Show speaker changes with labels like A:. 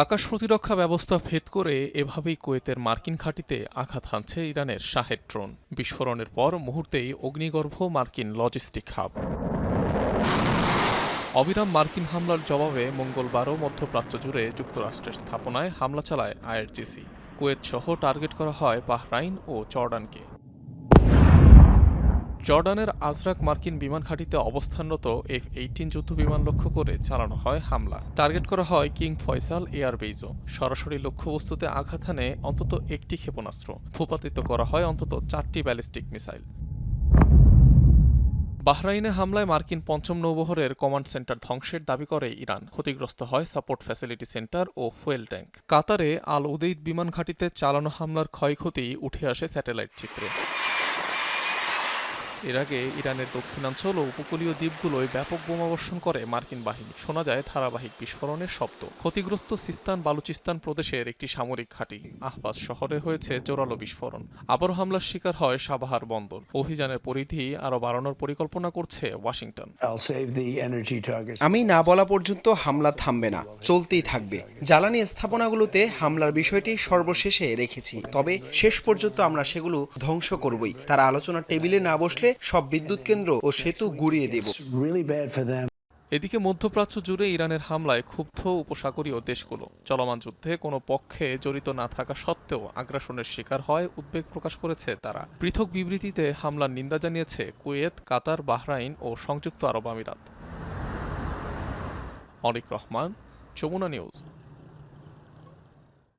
A: আকাশ প্রতিরক্ষা ব্যবস্থা ভেদ করে এভাবেই কুয়েতের মার্কিন ঘাঁটিতে আঘাত হানছে ইরানের শাহেদ ড্রোন। বিস্ফোরণের পর মুহূর্তেই অগ্নিগর্ভ মার্কিন লজিস্টিক হাব। অবিরাম মার্কিন হামলার জবাবে মঙ্গলবারও মধ্যপ্রাচ্য জুড়ে যুক্তরাষ্ট্রের স্থাপনায় হামলা চালায় আইআরজিসি। কুয়েত সহ টার্গেট করা হয় বাহরাইন ও জর্ডানকে। জর্ডানের আজরাক মার্কিন বিমান ঘাঁটিতে অবস্থানরত F-18 যুদ্ধবিমান লক্ষ্য করে চালানো হয় হামলা। টার্গেট করা হয় কিং ফয়সাল এয়ারবেইজও। সরাসরি লক্ষ্যবস্তুতে আঘাত হানে অন্তত একটি ক্ষেপণাস্ত্র। ভূপাতিত করা হয় অন্তত 4টি ব্যালিস্টিক মিসাইল। বাহরাইনে হামলায় মার্কিন পঞ্চম নৌবহরের কমান্ড সেন্টার ধ্বংসের দাবি করে ইরান। ক্ষতিগ্রস্ত হয় সাপোর্ট ফ্যাসিলিটি সেন্টার ও ফুয়েল ট্যাঙ্ক। কাতারে আল উদেইদ বিমান ঘাঁটিতে চালানো হামলার ক্ষয়ক্ষতি উঠে আসে স্যাটেলাইট চিত্রে। এর আগে ইরানের দক্ষিণাঞ্চল ও উপকূলীয় দ্বীপগুলোয় ব্যাপক বোমাবর্ষণ করে মার্কিন বাহিনী। শোনা যায় ধারাবাহিক বিস্ফোরণের শব্দ। ক্ষতিগ্রস্ত সিস্তান বালুচিস্তান প্রদেশের একটি সামরিক ঘাঁটি আহবাজ শহরে হয়েছে জোরালো বিস্ফোরণ। আবারও হামলার শিকার হয় সাবাহার বন্দর। অভিযানের পরিধি আরও বাড়ানোর পরিকল্পনা করছে ওয়াশিংটন।
B: আমি না বলা পর্যন্ত হামলা থামবে না, চলতেই থাকবে। জ্বালানি স্থাপনাগুলোতে হামলার বিষয়টি সর্বশেষে রেখেছি, তবে শেষ পর্যন্ত আমরা সেগুলো ধ্বংস করবই। তারা আলোচনার টেবিলে না বসলে সব বিদ্যুৎ কেন্দ্র ও সেতু গুঁড়িয়ে দেব।
A: এদিকে মধ্যপ্রাচ্য জুড়ে ইরানের হামলায় ক্ষুব্ধ উপসাগরীয় দেশগুলো। চলমান যুদ্ধে কোনো পক্ষে জড়িত না থাকা সত্ত্বেও আগ্রাসনের শিকার হয় উদ্বেগ প্রকাশ করেছে তারা। পৃথক বিবৃতিতে হামলার নিন্দা জানিয়েছে কুয়েত, কাতার, বাহরাইন ও সংযুক্ত আরব আমিরাত। অনিক রহমান, যমুনা নিউজ।